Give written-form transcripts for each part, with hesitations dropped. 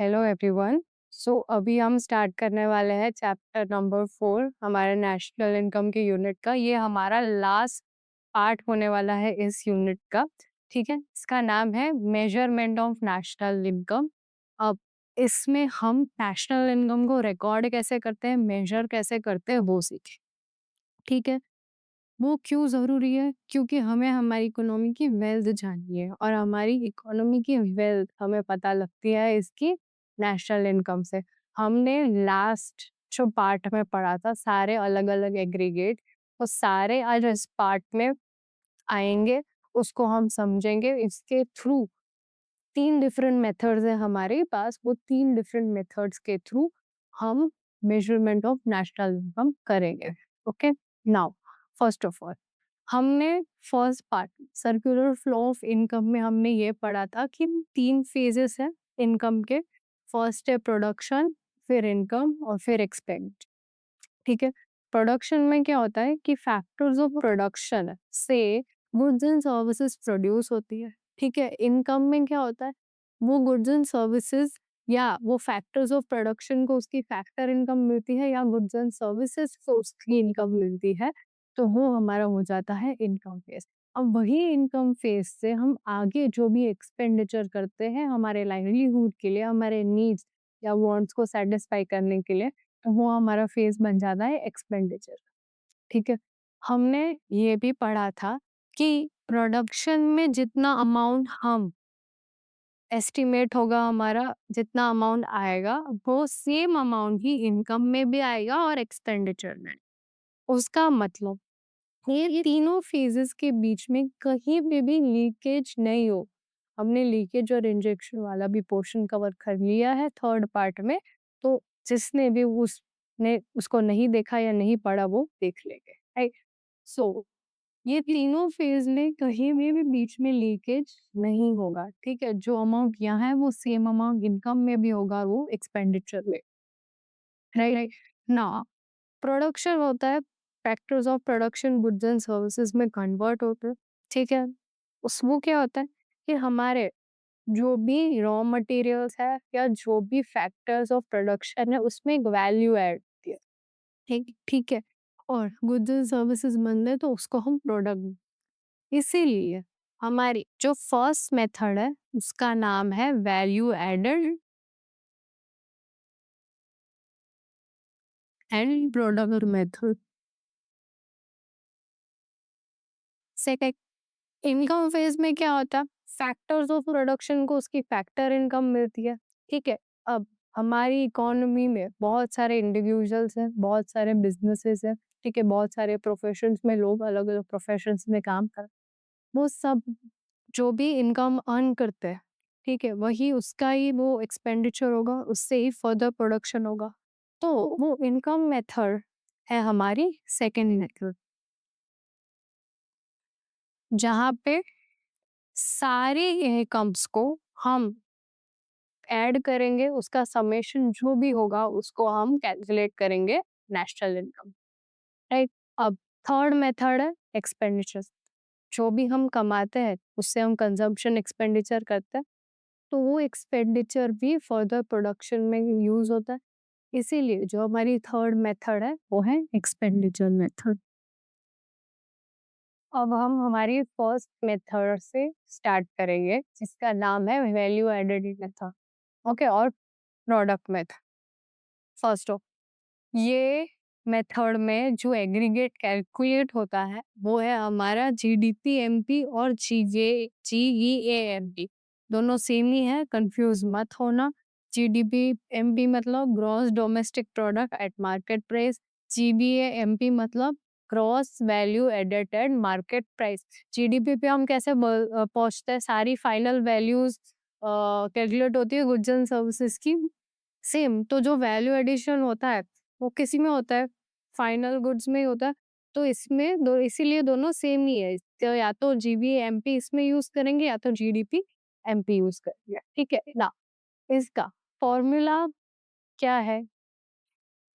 Hello everyone. अभी हम start करने वाले हैं चैप्टर नंबर 4 हमारे नेशनल इनकम के यूनिट का। ये हमारा लास्ट पार्ट होने वाला है इस यूनिट का। ठीक है, इसका नाम है मेजरमेंट ऑफ नेशनल इनकम। अब इसमें हम नेशनल इनकम को रिकॉर्ड कैसे करते हैं, मेजर कैसे करते हैं वो सीखें। ठीक है, वो क्यों ज़रूरी है? क्योंकि हमें हमारी इकोनॉमी की वेल्थ जाननी है और हमारी इकोनॉमी की वेल्थ हमें पता लगती है इसकी नेशनल इनकम से। हमने लास्ट जो पार्ट में पढ़ा था सारे अलग-अलग एग्रीगेट, वो सारे आज इस पार्ट में आएँगे, उसको हम समझेंगे। इसके थ्रू 3 डिफरेंट मेथड्स हैं हमारे पास, वो 3 डिफरेंट मेथड्स के थ्रू हम मेजरमेंट ऑफ नेशनल इनकम करेंगे। Okay? Now first of all हमने first part circular flow of income में हमने ये पढ़ा था कि 3 फेजेस हैं इनकम के। फर्स्ट है प्रोडक्शन, फिर इनकम और फिर एक्सपेंड। ठीक है, प्रोडक्शन में क्या होता है कि फैक्टर्स ऑफ प्रोडक्शन से गुड्स एंड सर्विसेज प्रोड्यूस होती है। ठीक है, इनकम में क्या होता है, वो गुड्स एंड सर्विसेज या वो फैक्टर्स ऑफ प्रोडक्शन को उसकी फैक्टर इनकम मिलती है या गुड्स एंड सर्विसेज को उसकी इनकम मिलती है, तो वो हमारा हो जाता है इनकम फेज। अब वही इनकम फेज से हम आगे जो भी एक्सपेंडिचर करते हैं हमारे लाइवलीहुड के लिए, हमारे नीड्स या वांट्स को सेटिस्फाई करने के लिए, तो वो हमारा फेज बन जाता है एक्सपेंडिचर। ठीक है, हमने ये भी पढ़ा था कि प्रोडक्शन में जितना अमाउंट हम एस्टिमेट होगा हमारा, जितना अमाउंट आएगा, वो सेम अमाउंट ही इनकम में भी आएगा और एक्सपेंडिचर में। उसका मतलब ये तीनों फेजेस के बीच में कहीं पे भी लीकेज नहीं हो। हमने लीकेज और इंजेक्शन वाला भी पोर्शन कवर कर लिया है थर्ड पार्ट में, तो जिसने भी उसने उसको नहीं देखा या नहीं पढ़ा वो देख लेंगे, राइट? सो ये तीनों फेज में कहीं भी बीच में लीकेज नहीं होगा। ठीक है, जो अमाउंट यहाँ है वो सेम अमाउंट इनकम में भी होगा, वो एक्सपेंडिचर में। राइट ना, प्रोडक्शन होता है, factors of production goods and services में कन्वर्ट होते हैं। ठीक है, उस वो क्या होता है कि हमारे जो भी रॉ मटेरियल्स है या जो भी फैक्टर्स ऑफ प्रोडक्शन है उसमें एक वैल्यू ऐड होती है। ठीक ठीक है, और गुड्स एंड सर्विसेज बनते हैं तो उसको हम प्रोडक्ट, इसीलिए हमारी जो फर्स्ट मेथड है उसका नाम है value added and product method. Second, income phase में क्या होता है, फैक्टर्स ऑफ प्रोडक्शन को उसकी फैक्टर इनकम मिलती है। ठीक है, अब हमारी इकोनॉमी में बहुत सारे इंडिविजुअल्स हैं, बहुत सारे बिजनेसेस हैं। ठीक है, बहुत सारे प्रोफेशंस में लोग अलग अलग प्रोफेशंस में काम कर, वो सब जो भी इनकम अर्न करते हैं, ठीक है, वही उसका ही वो एक्सपेंडिचर होगा, उससे ही फर्दर प्रोडक्शन होगा। तो वो इनकम मेथड है हमारी सेकेंड मेथड, जहाँ पे सारे इनकम्स को हम ऐड करेंगे, उसका समेशन जो भी होगा उसको हम कैलकुलेट करेंगे नेशनल इनकम, राइट? अब थर्ड मेथड है एक्सपेंडिचर। जो भी हम कमाते हैं उससे हम कंजम्पशन एक्सपेंडिचर करते हैं, तो वो एक्सपेंडिचर भी फर्दर प्रोडक्शन में यूज होता है। इसीलिए जो हमारी थर्ड मेथड है वो है एक्सपेंडिचर मेथड। अब हम हमारी फर्स्ट मेथड से स्टार्ट करेंगे जिसका नाम है वैल्यू एडेड मेथड। ओके, और प्रोडक्ट मेथड। फर्स्ट ऑफ, ये मेथड में जो एग्रीगेट कैलकुलेट होता है वो है हमारा जीडीपी एमपी और जीईएएमपी। दोनों सेम ही है, कंफ्यूज मत होना। जीडीपी एमपी मतलब gross domestic product at market price, GBAMP मतलब gross value added at market price. GDP पे हम कैसे पहुंचते हैं, सारी फाइनल वैल्यूज कैलकुलेट होती है गुड्स एंड सर्विसेज की, सेम। तो जो वैल्यू एडिशन होता है वो किसी में होता है, फाइनल गुड्स में ही होता है। तो इसमें दो, इसीलिए दोनों सेम ही है, तो या तो जीबी एमपी इसमें यूज करेंगे या तो जीडीपी एमपी यूज करेंगे। ठीक है ना, इसका फॉर्मूला क्या है,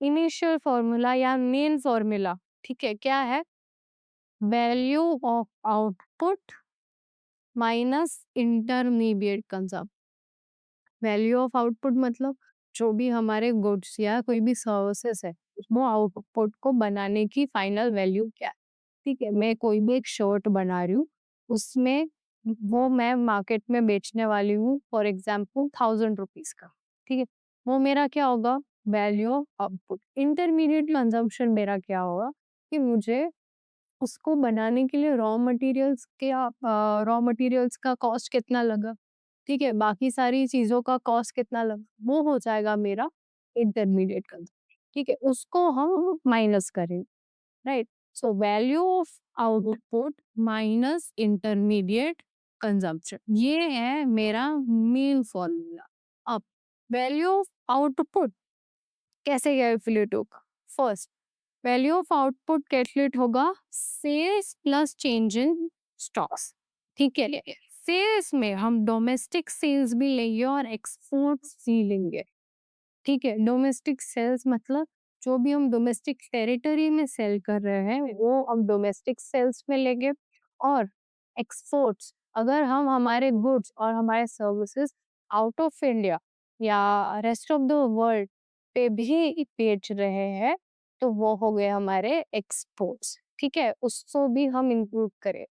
इनिशियल फॉर्मूला या मेन फॉर्मूला, ठीक है, क्या है, value of output minus intermediate consumption. Value of output मतलब जो भी हमारे गुड्स या कोई भी सर्विसेज है, वो आउटपुट को बनाने की फाइनल वैल्यू क्या है। ठीक है, मैं कोई भी एक शर्ट बना रही हूँ, उसमें वो मैं मार्केट में बेचने वाली हूँ फॉर एग्जाम्पल 1000 रुपीज का। ठीक है, वो मेरा क्या होगा, value of output. Intermediate consumption मेरा क्या होगा कि मुझे उसको बनाने के लिए रॉ मटेरियल्स का कॉस्ट कितना लगा, ठीक है? बाकी सारी चीज़ों का कॉस्ट कितना लगा, वो हो जाएगा मेरा इंटरमीडिएट कंज़म्पशन, ठीक है? उसको हम माइनस करेंगे, right? So value of output minus intermediate consumption, ये है मेरा मेन फॉर्मूला। अब वैल्यू ऑफ आउटपुट कैसे कैलकुलेट होगा? First, value of output calculate होगा sales plus change in stocks. ठीक है, सेल्स में हम डोमेस्टिक सेल्स भी लेंगे और एक्सपोर्ट्स भी लेंगे। ठीक है, डोमेस्टिक सेल्स मतलब जो भी हम डोमेस्टिक टेरिटरी में सेल कर रहे हैं वो हम डोमेस्टिक सेल्स में लेंगे। और एक्सपोर्ट्स, अगर हम हमारे गुड्स और हमारे सर्विसेज आउट ऑफ इंडिया या रेस्ट ऑफ द वर्ल्ड पे भी बेच रहे हैं तो वो हो गए हमारे एक्सपोर्ट्स। ठीक है, उसको भी हम इंक्लूड करें।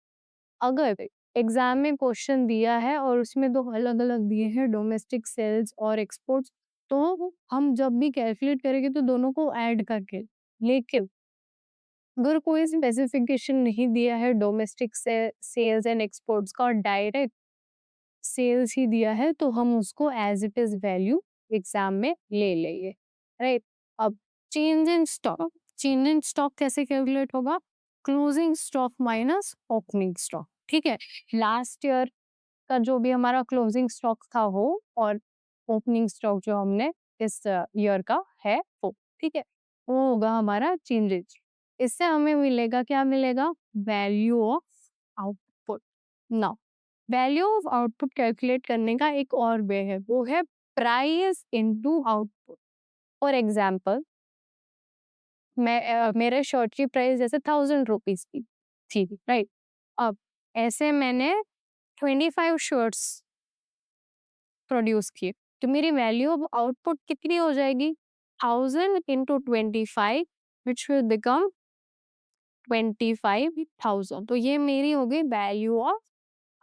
अगर एग्जाम में क्वेश्चन दिया है और उसमें दो अलग अलग दिए हैं, डोमेस्टिक सेल्स और एक्सपोर्ट्स, तो हम जब भी कैलकुलेट करेंगे तो दोनों को ऐड करके। लेकिन अगर कोई स्पेसिफिकेशन नहीं दिया है डोमेस्टिक से सेल्स एंड एक्सपोर्ट्स का और डायरेक्ट सेल्स ही दिया है तो हम उसको as it is value exam में ले लेंगे, राइट? अब चेंज इन स्टॉक कैसे कैलकुलेट होगा? Closing stock minus opening stock. ठीक है, लास्ट ईयर का जो भी हमारा क्लोजिंग स्टॉक था वो, और ओपनिंग स्टॉक जो हमने इस ईयर का है वो, ठीक है, वो होगा हमारा चेंजेस। इससे हमें मिलेगा, क्या मिलेगा? Value of output. Now value of output calculate करने का एक और वे है, वो है price into output. For example, मेरे शर्ट की प्राइस जैसे 1000 रुपीज की थी, राइट? अब ऐसे मैंने 25 शर्ट्स प्रोड्यूस किए, तो मेरी वैल्यू ऑफ आउटपुट कितनी हो जाएगी? 1000 into 25 विच विल बिकम 25,000। तो ये मेरी हो गई वैल्यू ऑफ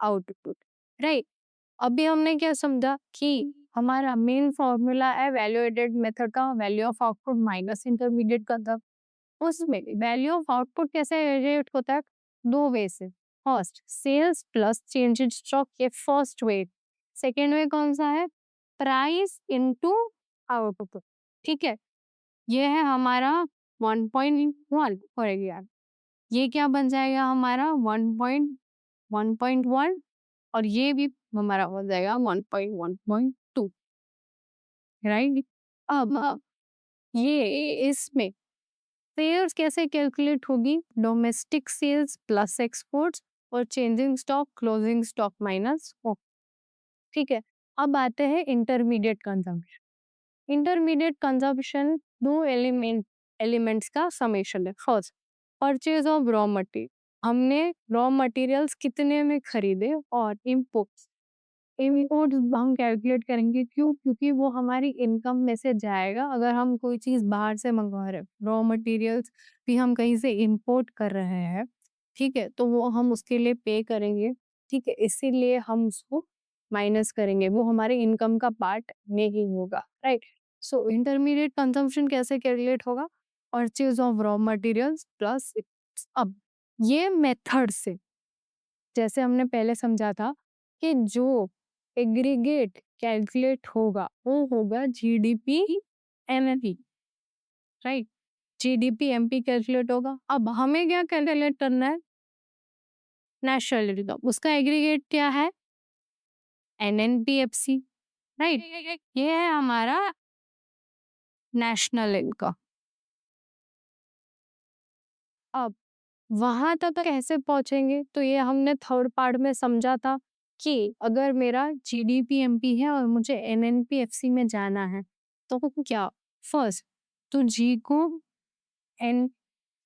आउटपुट, राइट? अभी हमने क्या समझा कि हमारा मेन फॉर्मूला है वैल्यू एडेड मेथड का, value of output minus intermediate का था। उसमें वैल्यू ऑफ आउटपुट कैसे एडेड होता है? दो वे से। First, sales plus change in stock, ये फर्स्ट वे। सेकेंड वे कौन सा है? Price into output. ठीक है, ये है हमारा 1.1 फॉर एग्जाम्पल। ये क्या बन जाएगा हमारा 1.1.1, और ये भी हमारा हो जाएगा 1.1.2, राइट? अब ये इसमें सेल्स कैसे कैलकुलेट होगी? डोमेस्टिक सेल्स प्लस एक्सपोर्ट्स और changing stock closing stock minus. ठीक है, अब आते हैं इंटरमीडिएट कंजम्पशन। इंटरमीडिएट कंजम्पशन दो एलिमेंट्स का समेशन है। First, purchase of raw material, हमने रॉ मटेरियल्स कितने में खरीदे, और इम्पोर्ट्स, इम्पोर्ट्स हम कैलकुलेट करेंगे, क्यों? क्योंकि वो हमारी इनकम में से जाएगा। अगर हम कोई चीज बाहर से मंगवा रहे हैं, रॉ मटेरियल्स भी हम कहीं से इंपोर्ट कर रहे हैं, ठीक है, तो वो हम उसके लिए पे करेंगे। ठीक है, इसीलिए हम उसको माइनस करेंगे, वो हमारे इनकम का पार्ट नहीं होगा, राइट? सो इंटरमीडिएट कंजम्पशन कैसे कैलकुलेट होगा? Purchase of raw materials plus. अब ये मेथड से, जैसे हमने पहले समझा था कि जो एग्रीगेट कैलकुलेट होगा वो होगा GDP MP, right? GDP MP calculate होगा। अब हमें क्या कैलकुलेट करना है? नेशनल इनकम, उसका एग्रीगेट क्या है? एनएनपीएफसी, राइट? ये है हमारा नेशनल इनकम। अब वहां तक कैसे पहुंचेंगे? तो ये हमने थर्ड पार्ट में समझा था कि अगर मेरा जीडीपी एमपी है और मुझे एनएनपीएफसी में जाना है, तो क्या? फर्स्ट, तो जी को एन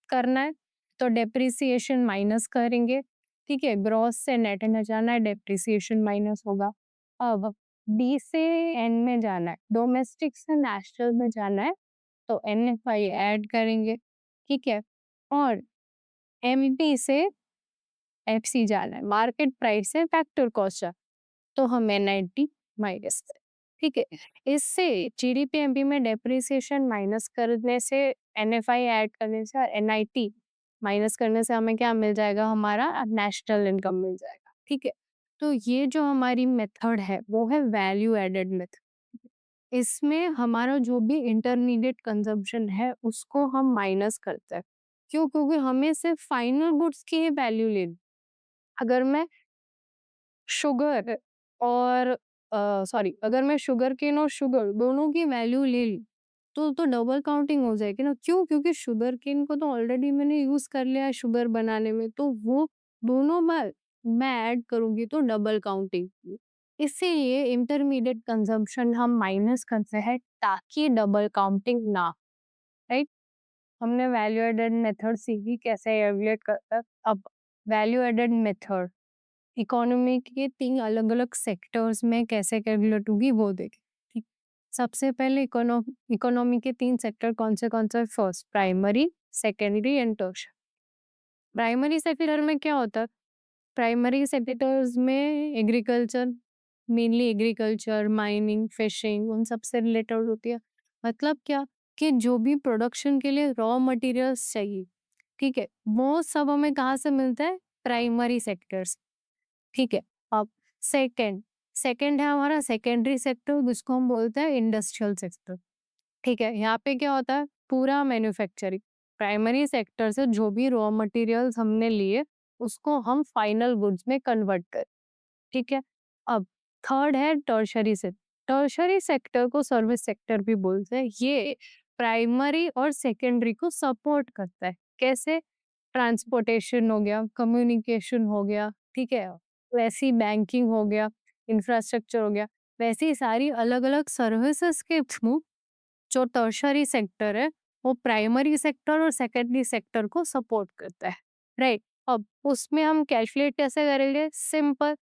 करना है, तो डेप्रिसिएशन माइनस करेंगे। ठीक है, ग्रॉस से नेट में जाना है, डेप्रिसिएशन माइनस होगा। अब डी से एन में जाना है, डोमेस्टिक से नेशनल में जाना है तो NFI ऐड करेंगे, ठीक है? और MP से FC जाना है, मार्केट प्राइस से फैक्टर कॉस्ट है, तो हम NIT माइनस करें, ठीक है? इससे GDP MP में डेप्रिसिएशन माइनस करने से, NFI ऐड करने से और NIT माइनस करने से हमें क्या मिल जाएगा? हमारा नेशनल इनकम मिल जाएगा, ठीक है? तो ये जो हमारी मेथड है वो है वैल्यू एडेड मेथड। इसमें हमारा जो भी इंटरमीडिएट कंजम्पशन है उसको हम माइनस करते हैं। क्यों? क्योंकि हमें सिर्फ फाइनल गुड्स की ही वैल्यू लेनी। अगर मैं शुगर और सॉरी, अगर मैं शुगरकेन और शुगर दोनों की वैल्यू ले ली, तो डबल काउंटिंग हो जाएगी ना। क्यों? क्योंकि शुगरकेन को तो ऑलरेडी मैंने यूज़ कर लिया है शुगर बनाने में, तो वो दोनों बार मैं ऐड करूँगी तो डबल काउंटिंग होगी। इसीलिए इंटरमीडिएट कंज़म्पशन हम माइनस करते हैं ताकि डबल काउंटिंग ना, राइट? हमने वैल्यू एडेड मेथड सीखी कैसे एवेल्यूएट करते हैं। अब वैल्यू एडेड मेथड इकोनॉमी के 3 अलग-अलग सेक्टर्स में कैसे कैलकुलेट होगी वो देखें, ठीक। सबसे पहले इकोनॉमी के 3 सेक्टर कौन से? First primary, secondary and tertiary. Primary sector में क्या होता है? प्राइमरी सेक्टर्स में agriculture, mainly agriculture, mining, fishing उन सब से रिलेटेड होती है। मतलब क्या? कि जो भी प्रोडक्शन के लिए रॉ मटेरियल्स चाहिए, ठीक है? वो सब हमें कहाँ से मिलता है? Primary sectors. ठीक है। अब सेकंड सेकंड है हमारा सेकेंडरी सेक्टर, जिसको हम बोलते हैं इंडस्ट्रियल सेक्टर। ठीक है, यहाँ पे क्या होता है? पूरा मैन्युफैक्चरिंग। प्राइमरी सेक्टर से जो भी रॉ मटेरियल्स हमने लिए उसको हम फाइनल गुड्स में कन्वर्ट कर, ठीक है। अब थर्ड है टर्शरी सेक्टर। टर्शरी सेक्टर को सर्विस सेक्टर भी बोलते हैं। ये प्राइमरी और सेकेंडरी को सपोर्ट करता है। कैसे? ट्रांसपोर्टेशन हो गया, कम्युनिकेशन हो गया, ठीक है? वैसी बैंकिंग हो गया, इंफ्रास्ट्रक्चर हो गया, वैसी सारी अलग-अलग सर्विसेज़ के थ्रू जो टर्शरी सेक्टर है, वो प्राइमरी सेक्टर और सेकेंडरी सेक्टर को सपोर्ट करता है, राइट? अब उसमें हम कैलकुलेट कैसे करेंगे? Simple,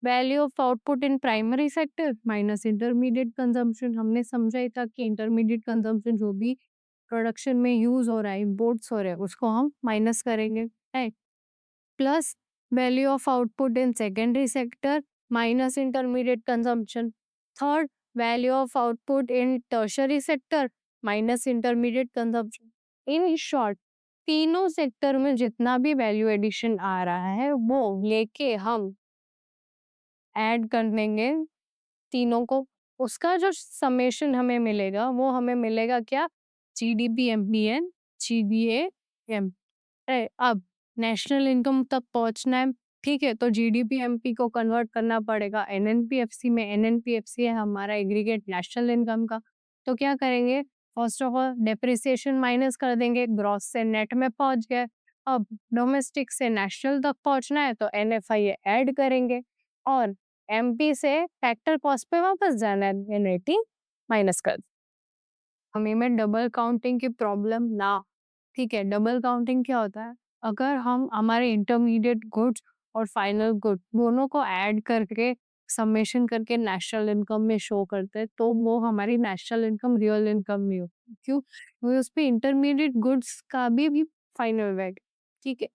value of output in primary sector minus intermediate consumption. हमने समझा ही था कि इंटरमीडिएट कंजम्पशन जो भी प्रोडक्शन में यूज़ हो रहा है, इम्पोर्ट्स हो रहे हैं, उसको हम माइनस करेंगे, right? Plus value of output in secondary sector minus intermediate consumption. Third, value of output in tertiary sector minus intermediate consumption. In short, तीनों सेक्टर में जितना भी वैल्यू एडिशन आ रहा है वो लेके हम ऐड कर देंगे तीनों को। उसका जो समेशन हमें मिलेगा वो हमें मिलेगा क्या? जीडीपी एमपीएन, जीबीए, अब नेशनल इनकम तक पहुंचना है, ठीक है? तो जीडीपी-एमपी को कन्वर्ट करना पड़ेगा एनएनपीएफसी में। एनएनपीएफसी है हमारा एग्रीगेट नेशनल इनकम का। तो क्या करेंगे? First of all depreciation minus कर देंगे, ग्रॉस से नेट में पहुंच गए। अब डोमेस्टिक से नेशनल तक पहुंचना है तो एनएफआई ऐड करेंगे और एमपी से फैक्टर कॉस्ट पे वापस जाना है, एनएटी माइनस कर, हमें में डबल काउंटिंग की प्रॉब्लम ना, ठीक है। डबल काउंटिंग क्या होता है? अगर हम हमारे इंटरमीडिएट गुड्स और फाइनल गुड दोनों को ऐड करके समेशन करके नेशनल इनकम में शो करते हैं तो वो हमारी नेशनल इनकम रियल इनकम नहीं होती। क्यों? क्योंकि उस पे इंटरमीडिएट गुड्स का भी फाइनल वैल्यू, ठीक है।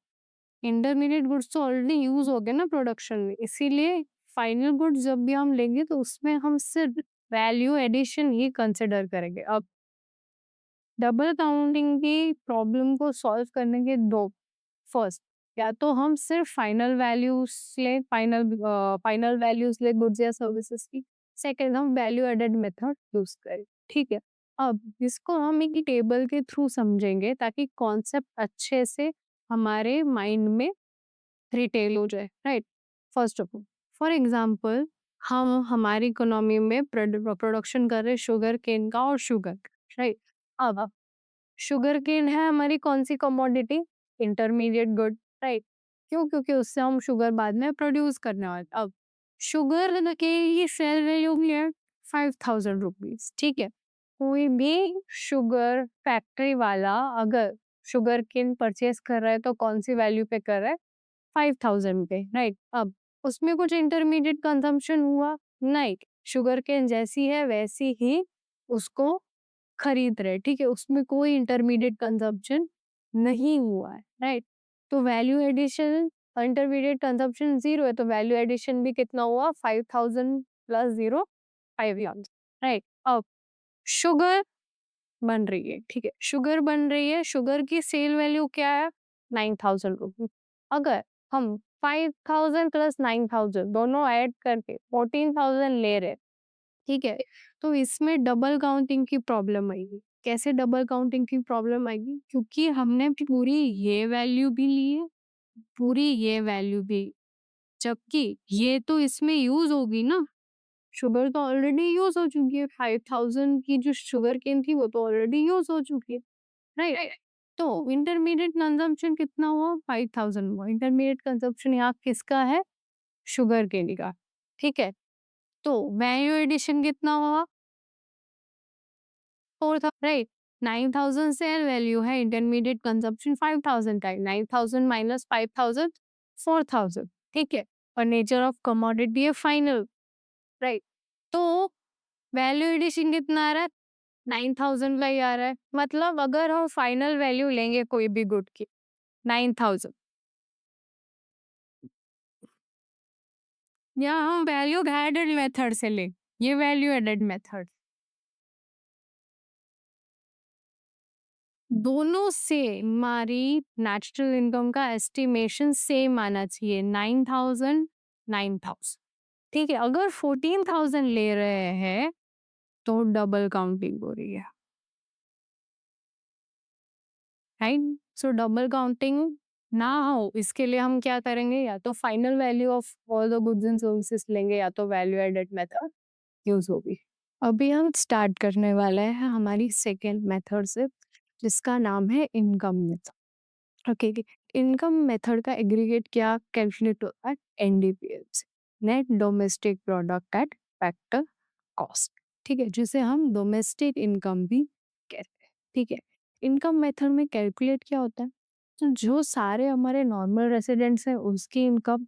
इंटरमीडिएट गुड्स तो ऑलरेडी यूज हो गए ना प्रोडक्शन में, इसीलिए फाइनल गुड्स जब भी हम लेंगे तो उसमें हम सिर्फ वैल्यू एडिशन ही कंसिडर करेंगे। अब डबल काउंटिंग की प्रॉब्लम को सॉल्व करने के दो, फर्स्ट, या तो हम सिर्फ फाइनल वैल्यूज ले गुड्स या सर्विसेज की। सेकंड, हम वैल्यू एडेड मेथड यूज करें, ठीक है। अब इसको हम एक टेबल के थ्रू समझेंगे ताकि कॉन्सेप्ट अच्छे से हमारे माइंड में रिटेल हो जाए, right? First of all, for example, हम हमारी इकोनॉमी में प्रोडक्शन कर रहे शुगर केन का और शुगर, राइट? अब शुगर केन है हमारी कौन सी कमोडिटी? Intermediate good, right? क्यों? क्योंकि उससे हम शुगर बाद में प्रोड्यूस करने वाले। अब शुगर के ये सेल वैल्यू भी है 5,000 रुपीज, ठीक है। कोई भी शुगर फैक्ट्री वाला अगर शुगर केन परचेज कर रहा है तो कौन सी वैल्यू पे कर रहा है? 5,000 पे, राइट? अब उसमें कुछ इंटरमीडिएट कंजम्पशन हुआ? नहीं। शुगरकेन जैसी है वैसी ही उसको खरीद रहे, ठीक है? उसमें कोई इंटरमीडिएट कंजम्पशन नहीं हुआ है, राइट? तो वैल्यू एडिशन इंटरमीडिएट कंजम्पशन 0 है, तो वैल्यू एडिशन भी कितना हुआ? 5000 प्लस 0 5000, राइट? अब शुगर बन रही है, ठीक है? शुगर बन रही है, शुगर की सेल वैल्यू क्या है? 9000 रुपीज़। अगर हम 5000 प्लस 9000 दोनों ऐड करके 14000 ले रहे, ठीक है? तो इसमें डबल काउंटिंग की प्रॉब्लम आएगी। कैसे डबल काउंटिंग की प्रॉब्लम आएगी? क्योंकि हमने पूरी ये वैल्यू भी ली है, पूरी ये वैल्यू भी, जबकि ये तो इसमें यूज़ होगी ना। शुगर तो ऑलरेडी यूज़ हो चुकी है, 5000 की जो शुगरकेन थी वो तो ऑलरेडी यूज़ हो चुकी है, राइट? तो इंटरमीडिएट कंजम्पशन कितना हुआ? 5000 हुआ। इंटरमीडिएट कंजम्पशन यहाँ किसका है? शुगरकेन का, ठीक है? तो वैल्यू एडिशन कितना हुआ? 4000, राइट? 9000 सेल वैल्यू है, इंटरमीडिएट कंजम्पशन 5000 का है। 9000 माइनस 5000 4000, ठीक है? और नेचर ऑफ कमोडिटी है फाइनल, राइट? तो वैल्यू एडिशन कितना आ रहा है? 9000 का ही आ रहा है। मतलब अगर हम फाइनल वैल्यू लेंगे कोई भी गुड की 9000, या हम वैल्यू एडेड मेथड से लें, ये वैल्यू एडेड मेथड, दोनों से हमारी नेचुरल इनकम का एस्टिमेशन सेम आना चाहिए, 9000 9000, ठीक है? अगर 14000 ले रहे हैं तो डबल काउंटिंग हो रही है, राइट? सो डबल काउंटिंग ना हो इसके लिए हम क्या करेंगे? या तो final value of all the goods and services लेंगे या तो वैल्यू एडेड मेथड यूज होगी। अभी हम स्टार्ट करने वाले हैं हमारी सेकेंड मेथड से, जिसका नाम है income method. Okay, income method का एग्रीगेट क्या कैलकुलेट होता है? NDPS, net domestic product at factor cost, ठीक है? जिसे हम डोमेस्टिक इनकम भी कहते हैं, ठीक है? इनकम मेथड में कैलकुलेट क्या होता है? तो जो सारे हमारे नॉर्मल रेसिडेंट्स हैं उसकी इनकम,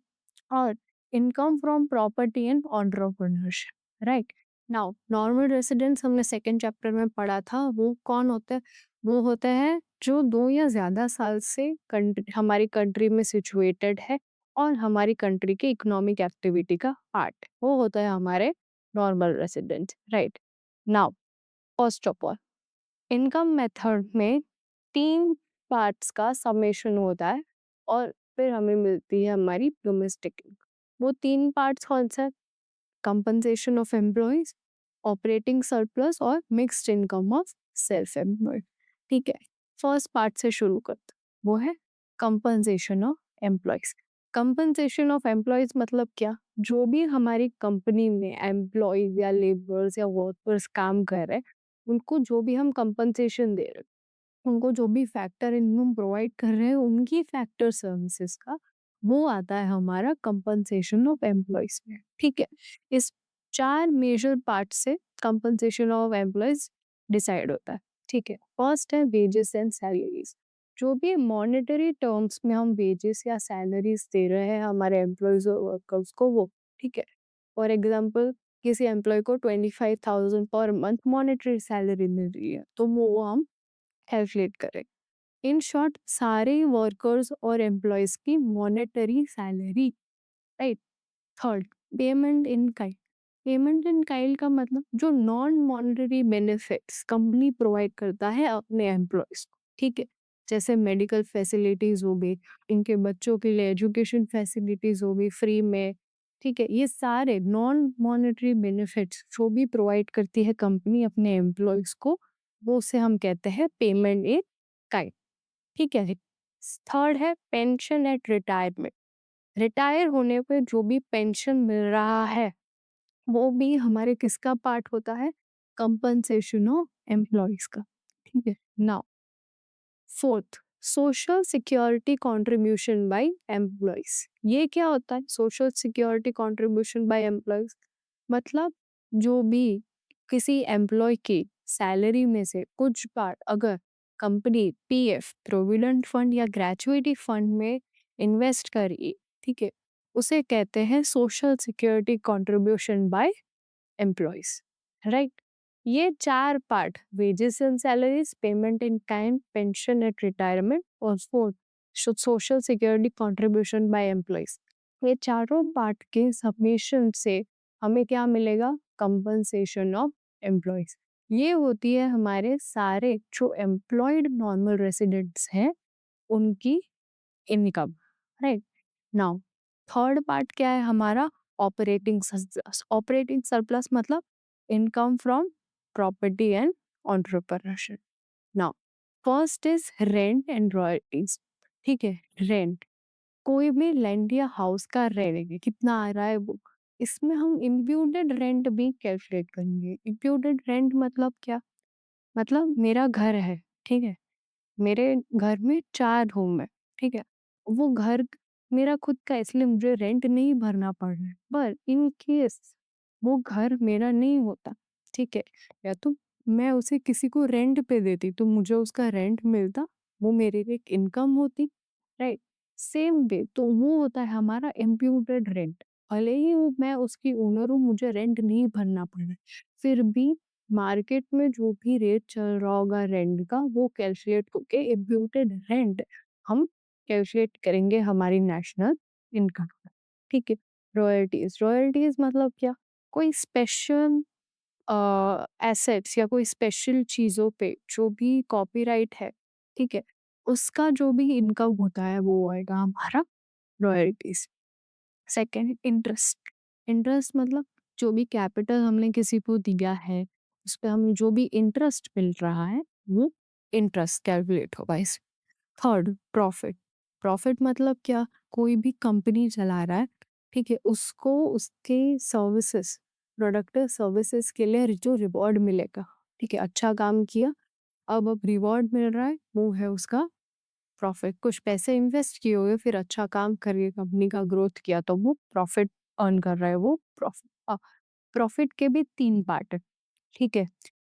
और income from property and entrepreneurship, right? Now normal residents हमने सेकंड चैप्टर में पढ़ा था, वो कौन होते हैं? वो होते हैं जो 2 या ज़्यादा साल से हमारी कंट्री में सिचुएटेड है और हमारी कंट्री के इकोनॉमिक एक्टिविटी का पार्ट है। वो होता है हमारे normal resident, right? Now first of all, income method में 3 पार्ट्स का समेशन होता है और फिर हमें मिलती है हमारी डोमेस्टिक इनकम। वो 3 पार्ट्स कौन से हैं? Compensation of employees, operating surplus और mixed income of self employed, ठीक है? फर्स्ट पार्ट से शुरू करते हैं, वो है compensation of employees. Compensation of employees मतलब क्या? जो भी हमारी कंपनी में एम्प्लॉयज या लेबर्स या वर्कर्स काम कर रहे हैं, उनको जो भी हम कंपनसेशन दे रहे हैं, उनको जो भी फैक्टर इनकम प्रोवाइड कर रहे हैं, उनकी फैक्टर सर्विसेज का वो आता है हमारा कंपनसेशन ऑफ एम्प्लॉयज में, ठीक है? इस 4 मेजर पार्ट से कंपनसेशन ऑफ एम्प्लॉयज डिसाइड होता है, ठीक है? फर्स्ट है वेजेस एंड सैलरीज। जो भी मॉनेटरी टर्म्स में हम वेजेस या सैलरीज दे रहे हैं हमारे एम्प्लॉयज और वर्कर्स को, वो, ठीक है? फॉर एग्जाम्पल, किसी एम्प्लॉय को 25,000 पर मंथ मॉनेटरी सैलरी मिल रही है, तो वो हम कैलकुलेट करें। इन शॉर्ट, सारे वर्कर्स और एम्प्लॉयज की monetary salary, right? Third, payment in kind. Payment in kind का मतलब जो non monetary benefits company provide करता है अपने एम्प्लॉयज को, ठीक है? जैसे मेडिकल फैसिलिटीज हो गई, इनके बच्चों के लिए एजुकेशन फैसिलिटीज हो गई फ्री में, ठीक है? ये सारे नॉन मॉनेटरी बेनिफिट्स जो भी प्रोवाइड करती है कंपनी अपने एम्प्लॉयज को, वो उसे हम कहते हैं पेमेंट इन काइंड, ठीक है? थर्ड है पेंशन एट रिटायरमेंट। रिटायर होने पे जो भी पेंशन मिल रहा है वो भी हमारे किसका पार्ट होता है? कंपनसेशन ऑफ एम्प्लॉयज का, ठीक है? Now fourth, social security contribution by employers. ये क्या होता है social security contribution by employees? मतलब जो भी किसी एम्प्लॉय की सैलरी में से कुछ पार्ट अगर कंपनी पीएफ, प्रोविडेंट फंड या ग्रेचुइटी फंड में इन्वेस्ट करी, ठीक है, उसे कहते हैं social security contribution by employers, right? ये 4 part, wages and salaries, payment in kind, pension at retirement और fourth social security contribution by employers, ये चारों पार्ट के समेशन से हमें क्या मिलेगा? Compensation of employees. ये होती है हमारे सारे जो एम्प्लॉयड नॉर्मल रेसिडेंट्स हैं उनकी income, right? Now third part क्या है हमारा? Operating surplus. ऑपरेटिंग सरप्लस मतलब income from property and entrepreneurship. Now first is rent and royalties. ठीक है, रेंट, कोई भी लैंड या हाउस का रेंट कितना आ रहा है वो, इसमें हम इम्प्यूटेड रेंट भी कैलकुलेट करेंगे। इम्प्यूटेड रेंट मतलब क्या? मतलब मेरा घर है, ठीक है, मेरे घर में 4 रूम है, ठीक है? वो घर मेरा खुद का है, इसलिए मुझे रेंट नहीं भरना पड़ रहा है। पर इन केस वो घर मेरा नहीं होता, ठीक है? या तो मैं उसे किसी को रेंट पे देती तो मुझे उसका रेंट मिलता, वो मेरे लिए एक इनकम होती, राइट? सेम वे तो वो होता है हमारा इम्प्यूटेड रेंट। भले ही वो मैं उसकी ओनर हूँ, मुझे रेंट नहीं भरना पड़ रहा है, फिर भी मार्केट में जो भी रेट चल रहा होगा रेंट का वो कैलकुलेट करके इम्प्यूटेड रेंट हम कैलकुलेट करेंगे हमारी नेशनल इनकम, ठीक है? रॉयल्टीज, रॉयल्टीज मतलब क्या? कोई स्पेशल एसेट्स या कोई स्पेशल चीजों पे जो भी कॉपीराइट है, ठीक है, उसका जो भी इनकम होता है वो आएगा हमारा रॉयल्टीज। Second, interest. इंटरेस्ट मतलब जो भी कैपिटल हमने किसी को दिया है उस पे हमें जो भी इंटरेस्ट मिल रहा है वो इंटरेस्ट कैलकुलेट होगा इस। Third, profit. प्रॉफिट मतलब क्या? कोई भी कंपनी चला रहा है, ठीक है, उसको उसके सर्विसेज, प्रोडक्ट सर्विसेज के लिए जो रिवॉर्ड मिलेगा, ठीक है, अच्छा काम किया, अब रिवॉर्ड मिल रहा है, वो है उसका प्रॉफिट। कुछ पैसे इन्वेस्ट किए हुए फिर अच्छा काम करके कंपनी का ग्रोथ किया तो वो प्रॉफिट अर्न कर रहा है, वो प्रॉफिट। प्रॉफिट के भी 3 पार्ट है, ठीक है?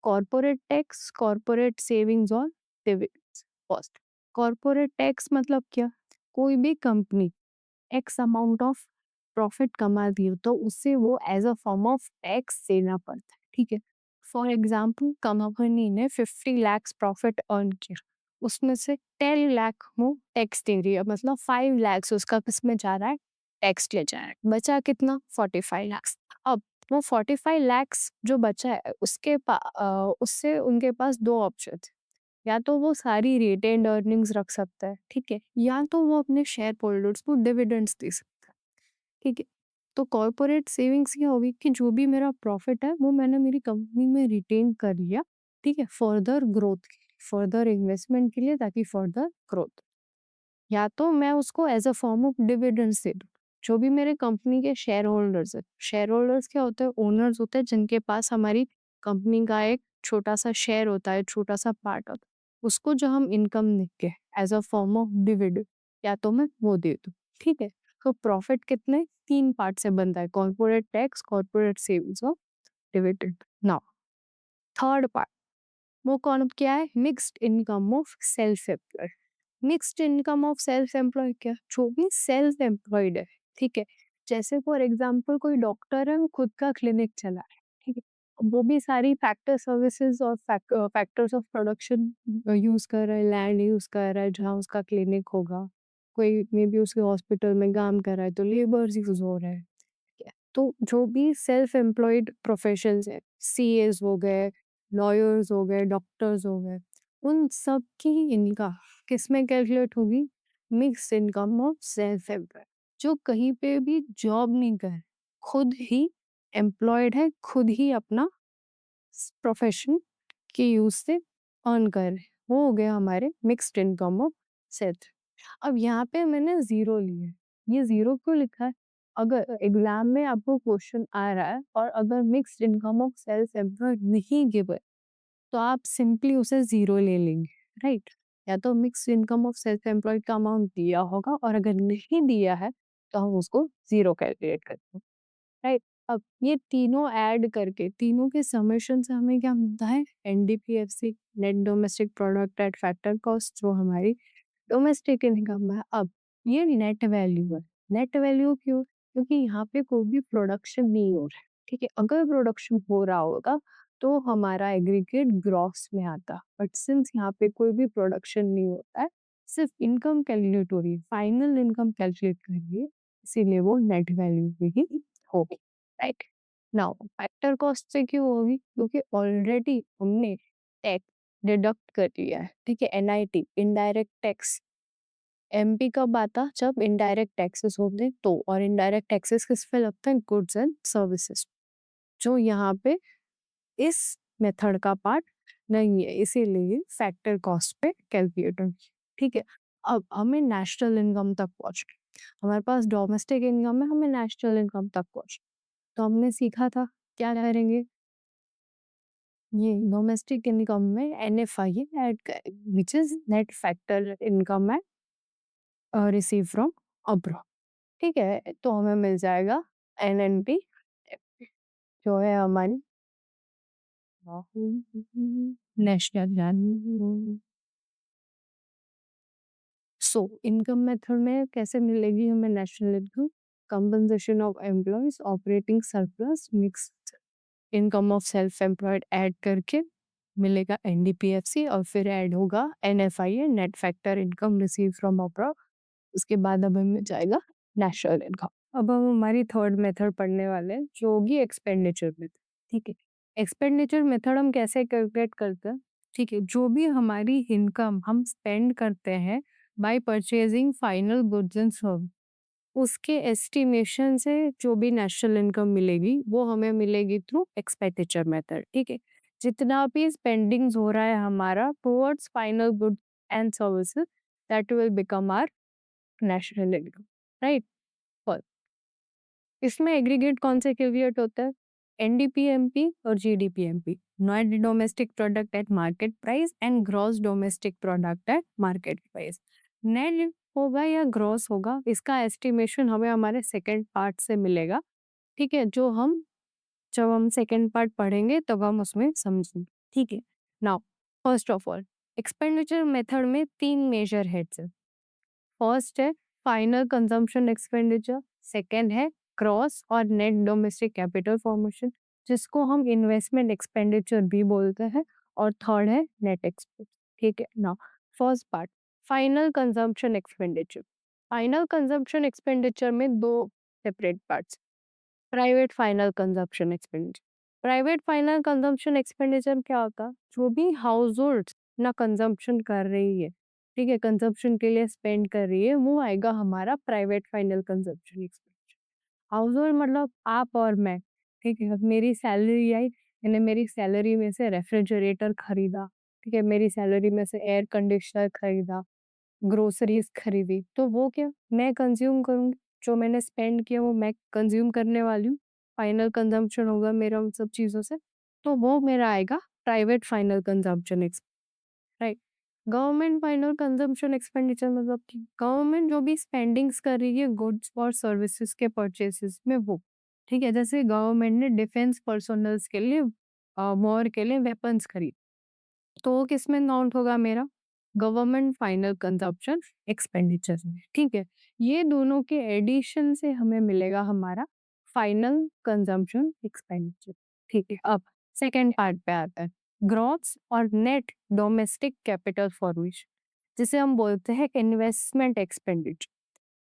कॉर्पोरेट टैक्स, कॉर्पोरेट सेविंग्स और डिविडेंड्स कॉस्ट। कॉर्पोरेट टैक्स मतलब क्या? कोई भी company X amount of profit कमा दी हो तो उससे वो as a form of tax देना पड़ता है, ठीक है? फॉर एग्जाम्पल कंपनी ने 50 lakhs प्रॉफिट अर्न किया, उसमें से 10 लाख वो टैक्स दे रही है, मतलब 5 lakhs उसका किसमें जा रहा है? टैक्स ले जा रहा है। बचा कितना? 45 lakhs। अब वो 45 lakhs जो बचा है उससे उनके पास 2 ऑप्शन, या तो वो सारी रिटेन्ड अर्निंग्स रख सकता है, ठीक है, या तो वो अपने शेयर होल्डर्स को डिविडेंड्स दे सकता है, ठीक है? तो कॉर्पोरेट सेविंग्स क्या होगी कि जो भी मेरा प्रॉफिट है वो मैंने मेरी कंपनी में रिटेन कर लिया, ठीक है, फर्दर ग्रोथ के लिए, फर्दर इन्वेस्टमेंट के लिए, ताकि फर्दर ग्रोथ, या तो मैं उसको as a form of dividends दे दूँ। जो भी मेरे कंपनी के शेयर होल्डर्स है, शेयर होल्डर्स क्या होते हैं? ओनर्स होते हैं जिनके पास हमारी कंपनी का एक छोटा सा शेयर होता है, छोटा सा पार्ट होता है, उसको जो हम इनकम देंगे as a form of dividend, या तो मैं वो दे दूँ, ठीक है? तो प्रॉफिट कितने 3 पार्ट से बनता है, कॉर्पोरेट टैक्स, कॉर्पोरेट सेविंग्स और डिविडेंड। नाउ थर्ड पार्ट, वो कौन क्या है? Mixed income of self employed. Mixed income of self employed क्या? जो भी सेल्फ एम्प्लॉयड है, ठीक है, जैसे फॉर एग्जांपल कोई डॉक्टर है, वो खुद का क्लिनिक चला रहा है, ठीक है, वो भी सारी फैक्टर सर्विसेज और फैक्टर्स ऑफ प्रोडक्शन यूज कर रहा है, लैंड यूज कर रहा है जहाँ उसका क्लिनिक होगा, कोई मे बी उसके हॉस्पिटल में काम कर रहा है तो लेबर्स यूज हो रहे हैं, ठीक है? तो जो भी सेल्फ एम्प्लॉयड प्रोफेशंस है, सीएस हो गए, लॉयर्स हो गए, डॉक्टर्स हो गए, उन सब की इनका किसमें कैलकुलेट होगी? Mix income of self employed. जो कहीं पे भी जॉब नहीं कर रहे, खुद ही एम्प्लॉयड है, खुद ही अपना प्रोफेशन के यूज से अर्न कर रहे, वो हो गया हमारे मिक्स्ड इनकम ऑफ सेल्फ। अब यहाँ पे मैंने जीरो लिया है, ये जीरो क्यों लिखा है? अगर एग्जाम में आपको क्वेश्चन आ रहा है और अगर mixed income of self employed नहीं गिवन, तो आप सिंपली उसे ज़ीरो ले लेंगे, राइट? या तो mixed income of self employed का अमाउंट दिया होगा और अगर नहीं दिया है, तो हम उसको ज़ीरो कैलकुलेट करते हैं, राइट? अब ये तीनों ऐड करके, तीनों के समेशन से हमें क्या मिलता है? NDPFC, net domestic product at factor cost, जो हमारी डोमेस्टिक इनकम है। अब ये नेट वैल्यू है। नेट वैल्यू क्यों? क्योंकि यहाँ पे कोई भी प्रोडक्शन नहीं हो रहा है, ठीक है? अगर प्रोडक्शन हो रहा होगा तो हमारा एग्रीगेट ग्रॉस में आता, बट सिंस यहाँ पे कोई भी प्रोडक्शन नहीं होता है, सिर्फ इनकम कैलकुलेट हो रही है, फाइनल इनकम कैलकुलेट कर रही है, इसीलिए वो नेट वैल्यू पे ही होगी, राइट? नाउ फैक्टर कॉस्ट से क्यों होगी? क्योंकि ऑलरेडी हमने टैक्स डिडक्ट कर लिया है, ठीक है? एनआईटी, इनडायरेक्ट टैक्स, एमपी कब आता? जब इनडायरेक्ट टैक्सेस होते तो, और इनडायरेक्ट टैक्सेस किस पे लगता है? गुड्स एंड सर्विसेज, जो यहाँ पे इस मेथड का पार्ट नहीं है, इसीलिए फैक्टर कॉस्ट पे कैलकुलेट होगी, ठीक है? अब हमें नेशनल इनकम तक पहुंचना है। हमारे पास डोमेस्टिक इनकम है, हमें नेशनल इनकम तक पहुंचना है। तो हमने सीखा था क्या करेंगे, ये डोमेस्टिक इनकम में एनएफआई ऐड करेंगे, which is net factor income है रिसीव फ्रॉम अब्रॉड, ठीक है? तो हमें मिल जाएगा एनएनपी, जो है हमारी नेशनल। सो इनकम मेथड में कैसे मिलेगी हमें national income? Compensation of employees, operating surplus, mixed income of self employed add करके मिलेगा एनडीपीएफसी, और फिर ऐड होगा NFI, net factor income receive from abroad. उसके बाद अब हमें जाएगा नेशनल इनकम। अब हम हमारी थर्ड मेथड पढ़ने वाले हैं, जो होगी एक्सपेंडिचर मेथड, ठीक है? एक्सपेंडिचर मेथड हम कैसे कैलकुलेट करते हैं? ठीक है, जो भी हमारी इनकम हम स्पेंड करते हैं bye purchasing final goods and service, उसके एस्टिमेशन से जो भी नेशनल इनकम मिलेगी वो हमें मिलेगी थ्रू एक्सपेंडिचर मेथड, ठीक है? जितना भी स्पेंडिंग्स हो रहा है हमारा towards final goods and services, that will become our national income, right? पर इसमें एग्रीगेट कौन से कैलकुलेट होता है? एनडीपीएमपी और जीडीपीएमपी, net domestic product at market price and gross domestic product at market price. Net होगा या ग्रॉस होगा, इसका एस्टिमेशन हमें हमारे सेकंड पार्ट से मिलेगा, ठीक है? जब हम सेकंड पार्ट पढ़ेंगे तब हम उसमें समझेंगे, ठीक है? Now first of all, expenditure method में तीन मेजर हेड्स है। फर्स्ट है फाइनल कंजम्पशन एक्सपेंडिचर, सेकंड है क्रॉस और नेट डोमेस्टिक कैपिटल फॉर्मेशन, जिसको हम इन्वेस्टमेंट एक्सपेंडिचर भी बोलते हैं, और थर्ड है नेट एक्सपोर्ट, ठीक है? Now first part, final consumption expenditure. Final consumption expenditure में दो separate parts, private final consumption expenditure. Private final consumption expenditure क्या होता है? जो भी हाउस होल्ड ना कंजम्पशन कर रही है, ठीक है, कंजम्पशन के लिए स्पेंड कर रही है, वो आएगा हमारा private final consumption expenditure. House hold मतलब आप और मैं, ठीक है? अब मेरी सैलरी आई, मैंने मेरी सैलरी में से रेफ्रिजरेटर खरीदा, ठीक है, मेरी सैलरी में से एयर कंडीशनर खरीदा, ग्रोसरीज खरीदी, तो वो क्या मैं कंज्यूम करूंगी? जो मैंने स्पेंड किया वो मैं कंज्यूम करने वाली हूँ, फाइनल कंजम्पशन होगा मेरा उन सब चीजों से, तो वो मेरा आएगा private final consumption, right? Government final consumption expenditure मतलब कि गवर्नमेंट जो भी स्पेंडिंग्स कर रही है गुड्स और सर्विसेज के परचेसेस में, वो, ठीक है? जैसे गवर्नमेंट ने डिफेंस पर्सोनल्स के लिए, वॉर के लिए वेपन्स खरीद, तो वो किस में काउंट होगा मेरा? गवर्नमेंट फाइनल कंजम्पशन एक्सपेंडिचर में, ठीक है? ये दोनों के एडिशन से हमें मिलेगा हमारा फाइनल कंजम्पशन एक्सपेंडिचर, ठीक है? अब सेकेंड पार्ट पे आता है, ग्रॉस और नेट डोमेस्टिक कैपिटल फॉर्मेशन, जिसे हम बोलते हैं इन्वेस्टमेंट एक्सपेंडिचर,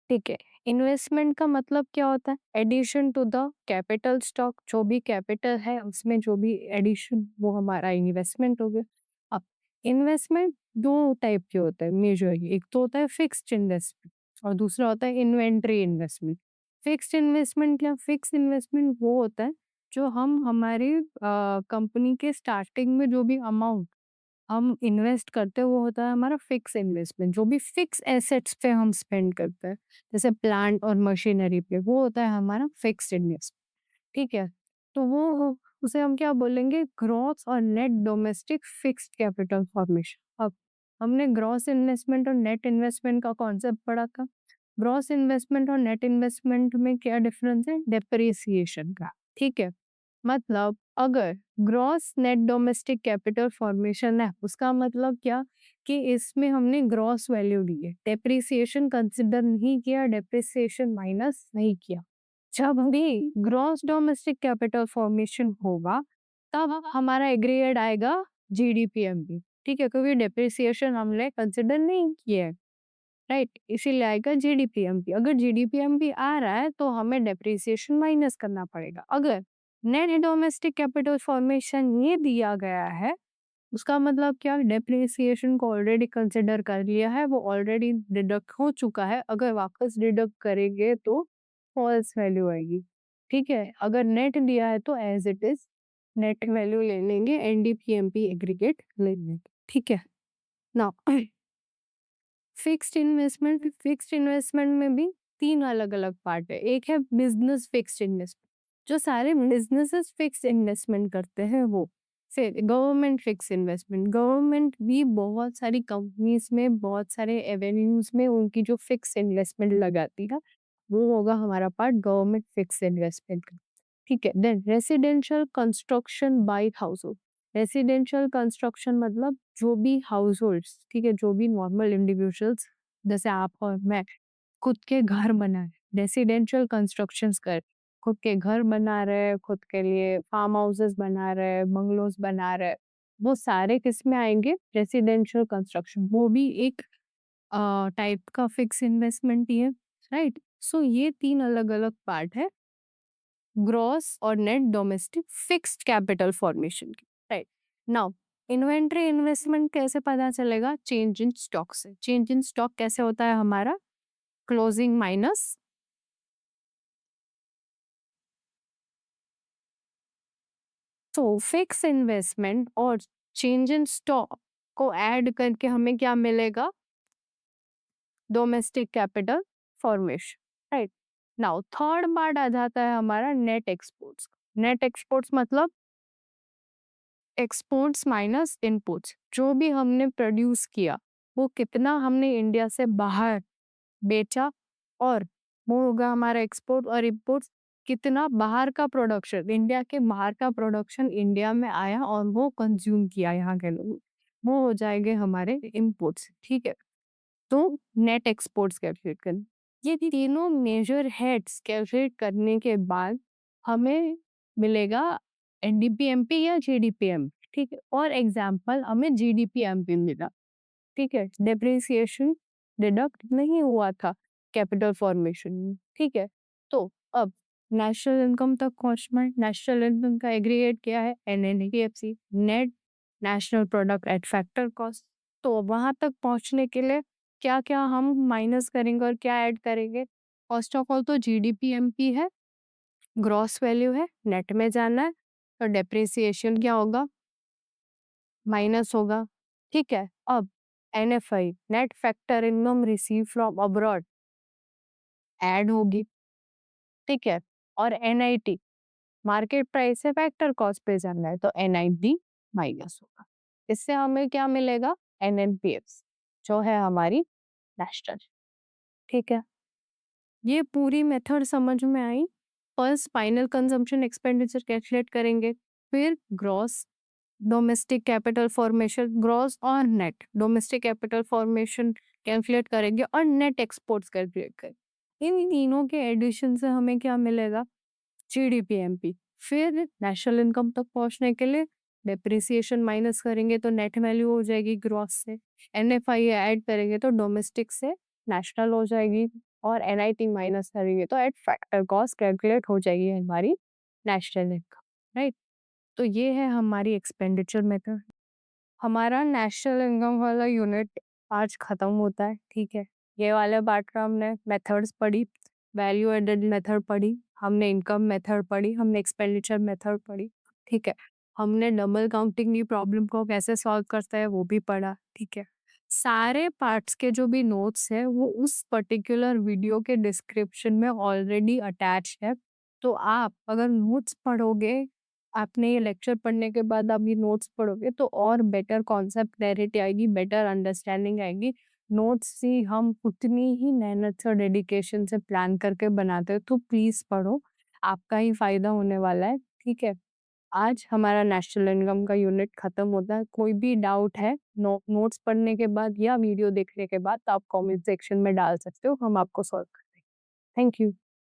ठीक है? इन्वेस्टमेंट का मतलब क्या होता है? Addition to the capital stock, जो भी कैपिटल है उसमें जो भी एडिशन, वो हमारा इन्वेस्टमेंट हो गया। अब इन्वेस्टमेंट दो टाइप के होते हैं मेजरली, एक तो होता है फिक्स्ड इन्वेस्टमेंट और दूसरा होता है इन्वेंटरी इन्वेस्टमेंट। फिक्स्ड इन्वेस्टमेंट क्या? फिक्स्ड इन्वेस्टमेंट वो होता है जो हम हमारी कंपनी के स्टार्टिंग में जो भी अमाउंट हम इन्वेस्ट करते हैं वो होता है हमारा फिक्स इन्वेस्टमेंट, जो भी फिक्स एसेट्स पे हम स्पेंड करते हैं, जैसे प्लांट और मशीनरी पे, वो होता है हमारा फिक्स्ड इन्वेस्टमेंट, ठीक है? तो उसे हम क्या बोलेंगे? ग्रॉस और net domestic fixed capital formation. अब हमने ग्रॉस इन्वेस्टमेंट और नेट इन्वेस्टमेंट का कॉन्सेप्ट पढ़ा था। ग्रॉस इन्वेस्टमेंट और नेट इन्वेस्टमेंट में क्या डिफरेंस है? डेप्रिसिएशन का, ठीक है? मतलब अगर gross net domestic capital formation है, उसका मतलब क्या कि इसमें हमने ग्रॉस वैल्यू ली है, डेप्रिसिएशन कंसिडर नहीं किया, डेप्रिसिएशन माइनस नहीं किया। जब भी ग्रॉस डोमेस्टिक कैपिटल फॉर्मेशन होगा, तब हमारा एग्रीगेट आएगा जीडीपीएमपी, ठीक है? क्योंकि डेप्रिसिएशन हमने कंसिडर नहीं किया है, राइट? इसीलिए आएगा जीडीपीएमपी। अगर जीडीपीएमपी आ रहा है तो हमें डेप्रिसिएशन माइनस करना पड़ेगा। अगर नेट डोमेस्टिक कैपिटल फॉर्मेशन ये दिया गया है, उसका मतलब क्या? डेप्रिसिएशन को ऑलरेडी कंसिडर कर लिया है, वो ऑलरेडी डिडक्ट हो चुका है। अगर वापस डिडक्ट करेंगे तो फॉल्स वैल्यू आएगी, ठीक है? अगर नेट दिया है तो as it is net value ले लेंगे, एनडीपीएमपी एग्रीगेट ले लेंगे, ठीक है? नाउ फिक्स्ड इन्वेस्टमेंट में भी 3 अलग-अलग पार्ट है। एक है बिज़नेस फिक्स्ड इन्वेस्टमेंट, जो सारे बिज़नेसेस फिक्स्ड इन्वेस्टमेंट करते हैं वो। फिर गवर्नमेंट फिक्स्ड इन्वेस्टमेंट, गवर्नमेंट भी बहुत सारी कंपनीज़ में, बहुत सारे एवेन्यूज़ में उनकी जो फिक्स्ड इन्वेस्टमेंट लगाती है, वो होगा हमारा पार्ट गवर्नमेंट फिक्स्ड इन्वेस्टमेंट का, ठीक है? Then residential construction by household. Residential construction मतलब जो भी हाउसहोल्ड्स, ठीक है, जो भी नॉर्मल इंडिविजुअल्स जैसे आप और मैं खुद के घर बनाए, रेसिडेंशियल कंस्ट्रक्शंस कर खुद के घर बना रहे, खुद के लिए फार्म हाउसेस बना रहे, बंगलोज बना रहे, वो सारे किस में आएंगे? Residential construction. वो भी एक टाइप का फिक्स इन्वेस्टमेंट ही है, राइट? सो ये 3 अलग अलग पार्ट है ग्रॉस और net domestic fixed capital formation की, राइट? नाउ इन्वेंट्री इन्वेस्टमेंट कैसे पता चलेगा? चेंज इन स्टॉक से। चेंज इन स्टॉक कैसे होता है? हमारा क्लोजिंग माइनस तो फिक्स इन्वेस्टमेंट और चेंज इन स्टॉक को ऐड करके हमें क्या मिलेगा? Domestic capital formation, right? Now third part आ जाता है हमारा नेट एक्सपोर्ट्स। नेट एक्सपोर्ट्स मतलब एक्सपोर्ट्स माइनस इनपुट्स। जो भी हमने प्रोड्यूस किया वो कितना हमने इंडिया से बाहर बेचा, और वो होगा हमारा एक्सपोर्ट। और इम्पोर्ट्स कितना बाहर का प्रोडक्शन, इंडिया के बाहर का प्रोडक्शन इंडिया में आया और वो कंज्यूम किया यहाँ के लोगों, वो हो जाएंगे हमारे इम्पोर्ट्स, ठीक है? तो नेट एक्सपोर्ट्स कैलकुलेट करना, ये तीनों मेजर हेड्स कैलकुलेट करने के बाद हमें मिलेगा एनडीपीएमपी या जीडीपीएम, ठीक है? और एग्जाम्पल हमें जीडीपीएमपी मिला, ठीक है? डेप्रिसिएशन डिडक्ट नहीं हुआ था कैपिटल फॉर्मेशन में, ठीक है? तो अब नेशनल इनकम तक पहुंचना है। नेशनल इनकम का एग्रीगेट क्या है? NNPFC, net national product at factor cost. तो वहां तक पहुंचने के लिए क्या क्या हम माइनस करेंगे और क्या ऐड करेंगे? फर्स्ट ऑफ ऑल तो जीडीपीएमपी है, ग्रॉस वैल्यू है, नेट में जाना है, तो डेप्रिसिएशन क्या होगा? माइनस होगा, ठीक है? अब NFI, net factor income receive from abroad, add होगी, ठीक है? और एनआईटी, मार्केट प्राइस से फैक्टर कॉस्ट पे जाना है, तो एनआईटी माइनस होगा। इससे हमें क्या मिलेगा? एनएनपीएफ, जो है हमारी नेशनल, ठीक है? ये पूरी मेथड समझ में आई? First final consumption expenditure calculate करेंगे, फिर gross domestic capital formation, gross और net domestic capital formation calculate करेंगे, और नेट एक्सपोर्ट्स कैलकुलेट करेंगे। इन तीनों के एडिशन से हमें क्या मिलेगा? जीडीपीएमपी। फिर नेशनल इनकम तक पहुंचने के लिए डेप्रिसिएशन माइनस करेंगे तो नेट वैल्यू हो जाएगी ग्रॉस से। एनएफआई ऐड करेंगे तो डोमेस्टिक से नेशनल हो जाएगी, और एनआईटी माइनस करेंगे तो एट फैक्टर कॉस्ट कैलकुलेट हो जाएगी हमारी नेशनल इनकम, राइट? तो ये है हमारी एक्सपेंडिचर मेथड। हमारा नेशनल इनकम वाला यूनिट आज खत्म होता है, ठीक है? ये वाले पार्ट का हमने मेथड्स पढ़ी, वैल्यू एडेड मेथड पढ़ी, हमने इनकम मेथड पढ़ी, हमने एक्सपेंडिचर मेथड पढ़ी, ठीक है? हमने डबल काउंटिंग की प्रॉब्लम को कैसे सॉल्व करता है वो भी पढ़ा, ठीक है? सारे पार्ट्स के जो भी नोट्स है वो उस पर्टिकुलर वीडियो के डिस्क्रिप्शन में ऑलरेडी अटैच है। तो आप अगर नोट्स पढ़ोगे, आपने ये लेक्चर पढ़ने के बाद आप ये नोट्स पढ़ोगे तो और बेटर कॉन्सेप्ट क्लैरिटी आएगी, बेटर अंडरस्टैंडिंग आएगी। नोट्स ही हम उतनी ही मेहनत से और डेडिकेशन से प्लान करके बनाते हैं, तो प्लीज पढ़ो, आपका ही फायदा होने वाला है, ठीक है? आज हमारा नेशनल इनकम का यूनिट खत्म होता है। कोई भी डाउट है नोट्स पढ़ने के बाद या वीडियो देखने के बाद, तो आप कमेंट सेक्शन में डाल सकते हो, हम आपको सॉल्व कर देंगे। Thank you.